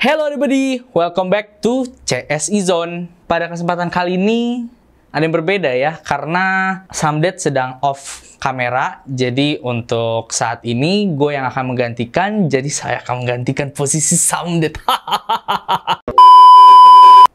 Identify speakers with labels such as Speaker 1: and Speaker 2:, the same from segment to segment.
Speaker 1: Hello everybody, welcome back to CSI Zone. Pada kesempatan kali ini ada yang berbeda ya, karena Samdet sedang off kamera. Jadi untuk saat ini gue yang akan menggantikan, jadi saya akan menggantikan posisi Samdet.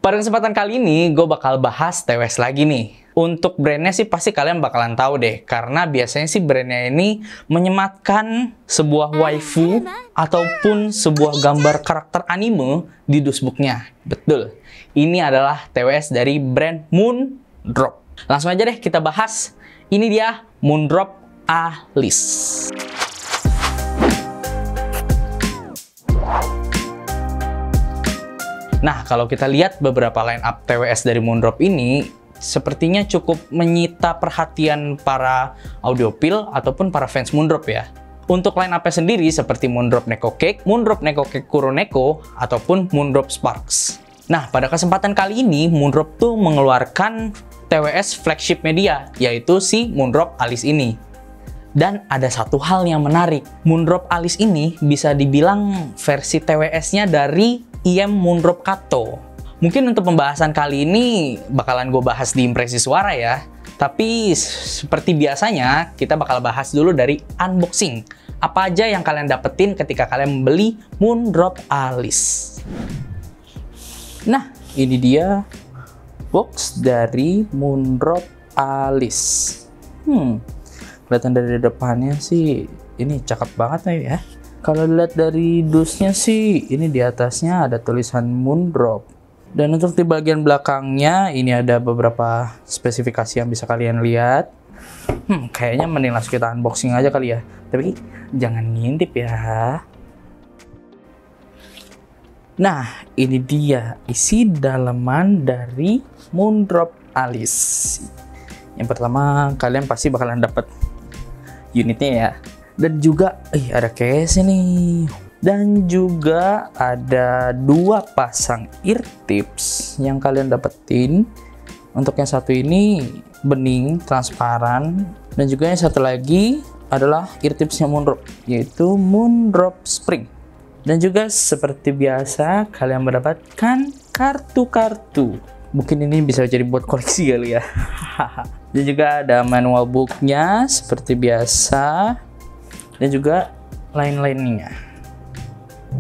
Speaker 1: Pada kesempatan kali ini gue bakal bahas TWS lagi nih. Untuk brandnya sih pasti kalian bakalan tahu deh, karena biasanya sih brandnya ini menyematkan sebuah waifu ataupun sebuah gambar karakter anime di dusbooknya. Betul, ini adalah TWS dari brand Moondrop. Langsung aja deh kita bahas. Ini dia Moondrop Alice. Nah, kalau kita lihat beberapa line up TWS dari Moondrop ini, sepertinya cukup menyita perhatian para audiophile ataupun para fans Moondrop ya. Untuk line up-nya sendiri seperti Moondrop Neko Cake, Moondrop Neko Cake Kuroneko, ataupun Moondrop Sparks. Nah, pada kesempatan kali ini Moondrop tuh mengeluarkan TWS flagship media, yaitu si Moondrop Alice ini. Dan ada satu hal yang menarik, Moondrop Alice ini bisa dibilang versi TWS-nya dari IM Moondrop Kato. Mungkin untuk pembahasan kali ini bakalan gue bahas di impresi suara ya. Tapi seperti biasanya kita bakal bahas dulu dari unboxing. Apa aja yang kalian dapetin ketika kalian membeli Moondrop Alice. Nah, ini dia box dari Moondrop Alice. Kelihatan dari depannya sih ini cakep banget nih ya. Kalau lihat dari dusnya sih ini di atasnya ada tulisan Moondrop. Dan untuk di bagian belakangnya ini ada beberapa spesifikasi yang bisa kalian lihat. Kayaknya mending langsung kita unboxing aja kali ya. Tapi jangan ngintip ya. Nah, ini dia isi dalaman dari Moondrop Alice. Yang pertama, kalian pasti bakalan dapat unitnya ya. Dan juga ada case nih. Dan juga ada dua pasang ear tips yang kalian dapetin. Untuk yang satu ini bening, transparan. Dan juga yang satu lagi adalah ear tipsnya Moondrop, yaitu Moondrop Spring. Dan juga seperti biasa kalian mendapatkan kartu-kartu. Mungkin ini bisa jadi buat koleksi kali ya. Dan juga ada manual booknya seperti biasa. Dan juga lain-lainnya.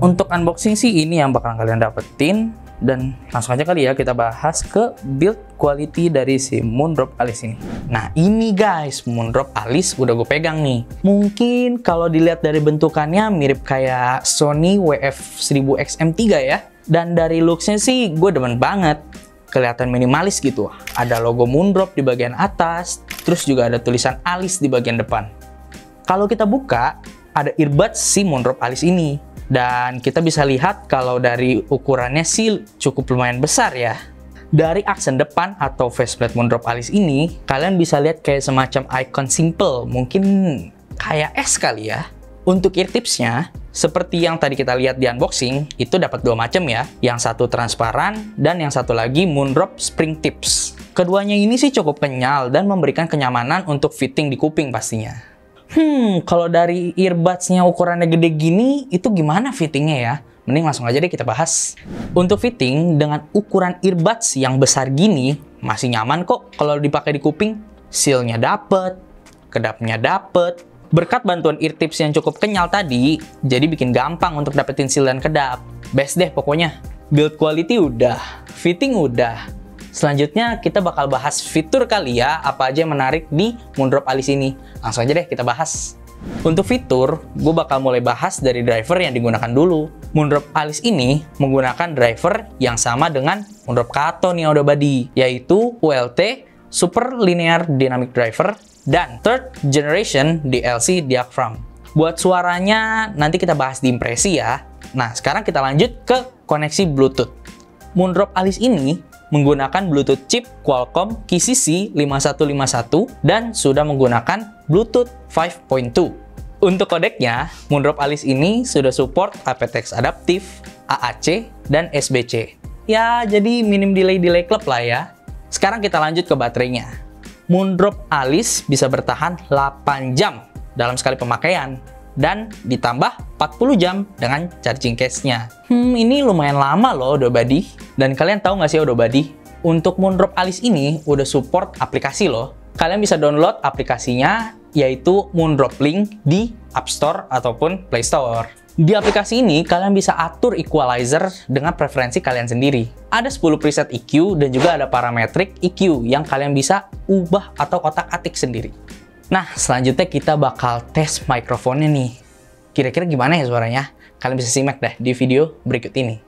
Speaker 1: Untuk unboxing sih ini yang bakal kalian dapetin. Dan langsung aja kali ya kita bahas ke build quality dari si Moondrop Alice ini. Nah ini guys, Moondrop Alice udah gue pegang nih. Mungkin kalau dilihat dari bentukannya mirip kayak Sony WF-1000XM3 ya. Dan dari looksnya sih gue demen banget. Kelihatan minimalis gitu. Ada logo Moondrop di bagian atas. Terus juga ada tulisan Alice di bagian depan. Kalau kita buka, ada earbuds si Moondrop Alice ini. Dan kita bisa lihat kalau dari ukurannya sih cukup lumayan besar ya. Dari aksen depan atau faceplate Moondrop Alice ini, kalian bisa lihat kayak semacam icon simple, mungkin kayak S kali ya. Untuk ear tipsnya, seperti yang tadi kita lihat di unboxing, itu dapat dua macam ya. Yang satu transparan dan yang satu lagi Moondrop Spring Tips. Keduanya ini sih cukup kenyal dan memberikan kenyamanan untuk fitting di kuping pastinya. Kalau dari earbuds-nya ukurannya gede gini, itu gimana fittingnya ya? Mending langsung aja deh kita bahas. Untuk fitting, dengan ukuran earbuds yang besar gini, masih nyaman kok kalau dipakai di kuping. Seal-nya dapet, kedapnya dapet. Berkat bantuan ear tips yang cukup kenyal tadi, jadi bikin gampang untuk dapetin seal dan kedap. Best deh pokoknya. Build quality udah, fitting udah. Selanjutnya kita bakal bahas fitur kali ya, apa aja yang menarik di Moondrop Alice ini. Langsung aja deh kita bahas. Untuk fitur, gue bakal mulai bahas dari driver yang digunakan dulu. Moondrop Alice ini menggunakan driver yang sama dengan Moondrop Kato nih udah body, yaitu ULT Super Linear Dynamic Driver dan Third Generation DLC Diaphragm. Buat suaranya nanti kita bahas di impresi ya. Nah sekarang kita lanjut ke koneksi Bluetooth. Moondrop Alice ini menggunakan Bluetooth chip Qualcomm QCC 5151 dan sudah menggunakan Bluetooth 5.2. Untuk kodeknya, Moondrop Alice ini sudah support aptX adaptif, AAC, dan SBC. Ya, jadi minim delay club lah ya. Sekarang kita lanjut ke baterainya. Moondrop Alice bisa bertahan 8 jam dalam sekali pemakaian. dan ditambah 40 jam dengan charging case-nya. Ini lumayan lama loh Odobody. Dan kalian tahu nggak sih Odobody? Untuk Moondrop Alice ini udah support aplikasi loh. Kalian bisa download aplikasinya yaitu Moondrop Link di App Store ataupun Play Store. Di aplikasi ini, kalian bisa atur equalizer dengan preferensi kalian sendiri. Ada 10 preset EQ dan juga ada parametric EQ yang kalian bisa ubah atau otak-atik sendiri. Nah, selanjutnya kita bakal tes mikrofonnya nih. Kira-kira gimana ya suaranya? Kalian bisa simak deh di video berikut ini.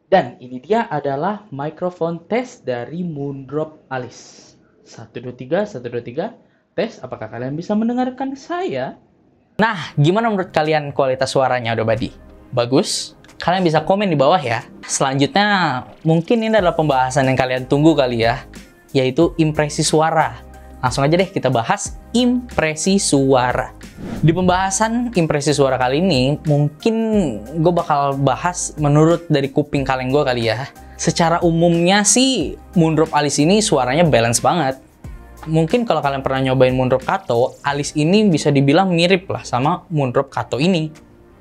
Speaker 1: Dan ini dia adalah mikrofon tes dari Moondrop Alice. 1, 2, 3, 1, 2, 3. Tes, apakah kalian bisa mendengarkan saya? Nah, gimana menurut kalian kualitas suaranya Odobody? Bagus? Kalian bisa komen di bawah ya. Selanjutnya, mungkin ini adalah pembahasan yang kalian tunggu kali ya, yaitu impresi suara. Langsung aja deh kita bahas impresi suara. Di pembahasan impresi suara kali ini, mungkin gue bakal bahas menurut dari kuping kalian gue kali ya. Secara umumnya sih, Moondrop Alice ini suaranya balance banget. Mungkin kalau kalian pernah nyobain Moondrop Kato, Alice ini bisa dibilang mirip lah sama Moondrop Kato ini.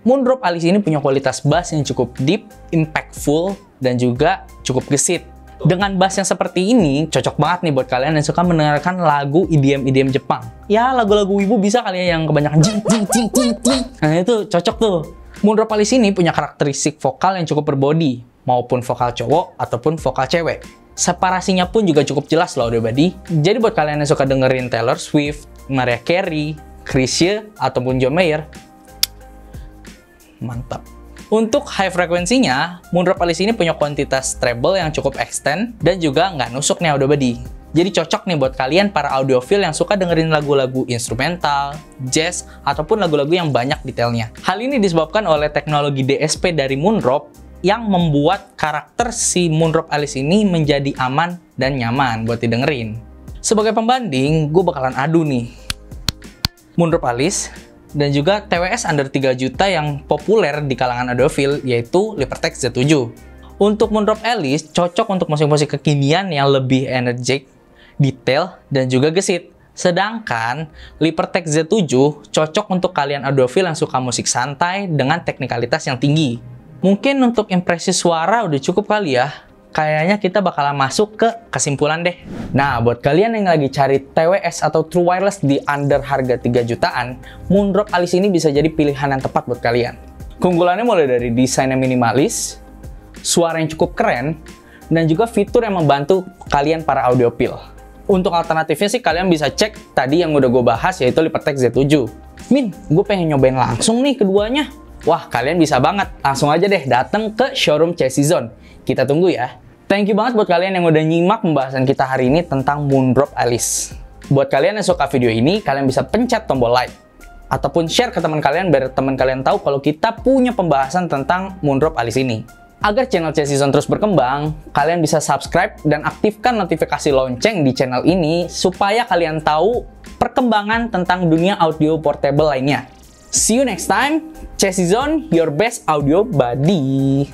Speaker 1: Moondrop Alice ini punya kualitas bass yang cukup deep, impactful, dan juga cukup gesit. Dengan bass yang seperti ini, cocok banget nih buat kalian yang suka mendengarkan lagu EDM Jepang. Ya, lagu-lagu ibu bisa kalian yang kebanyakan jing. Nah, itu cocok tuh. Moondrop Alice ini punya karakteristik vokal yang cukup berbody, maupun vokal cowok ataupun vokal cewek. Separasinya pun juga cukup jelas loh Odobody. Jadi buat kalian yang suka dengerin Taylor Swift, Mariah Carey, Chrisye, ataupun John Mayer, mantap. Untuk high frekuensinya, Moondrop Alice ini punya kuantitas treble yang cukup extend dan juga nggak nusuk nih Odobody. Jadi cocok nih buat kalian para audiophile yang suka dengerin lagu-lagu instrumental, jazz, ataupun lagu-lagu yang banyak detailnya. Hal ini disebabkan oleh teknologi DSP dari Moondrop yang membuat karakter si Moondrop Alice ini menjadi aman dan nyaman buat didengerin. Sebagai pembanding, gue bakalan adu nih Moondrop Alice dan juga TWS under 3 juta yang populer di kalangan audiophile, yaitu Libertex Z7. Untuk Moondrop Alice, cocok untuk musik-musik kekinian yang lebih energetik, detail, dan juga gesit. Sedangkan Libertex Z7 cocok untuk kalian audiophile yang suka musik santai dengan teknikalitas yang tinggi. Mungkin untuk impresi suara udah cukup kali ya. Kayaknya kita bakalan masuk ke kesimpulan deh. Nah, buat kalian yang lagi cari TWS atau True Wireless di under harga 3 jutaan, Moondrop Alice ini bisa jadi pilihan yang tepat buat kalian. Keunggulannya mulai dari desainnya minimalis, suara yang cukup keren, dan juga fitur yang membantu kalian para audiophile. Untuk alternatifnya sih kalian bisa cek tadi yang udah gue bahas, yaitu Libertex Z7. Min, gue pengen nyobain langsung nih keduanya. Wah, kalian bisa banget. Langsung aja deh datang ke showroom Chassis Zone. Kita tunggu ya. Thank you banget buat kalian yang udah nyimak pembahasan kita hari ini tentang Moondrop Alice. Buat kalian yang suka video ini, kalian bisa pencet tombol like. Ataupun share ke teman kalian biar teman kalian tahu kalau kita punya pembahasan tentang Moondrop Alice ini. Agar channel Chassis Zone terus berkembang, kalian bisa subscribe dan aktifkan notifikasi lonceng di channel ini supaya kalian tahu perkembangan tentang dunia audio portable lainnya. See you next time. Chassis Zone, your best audio buddy.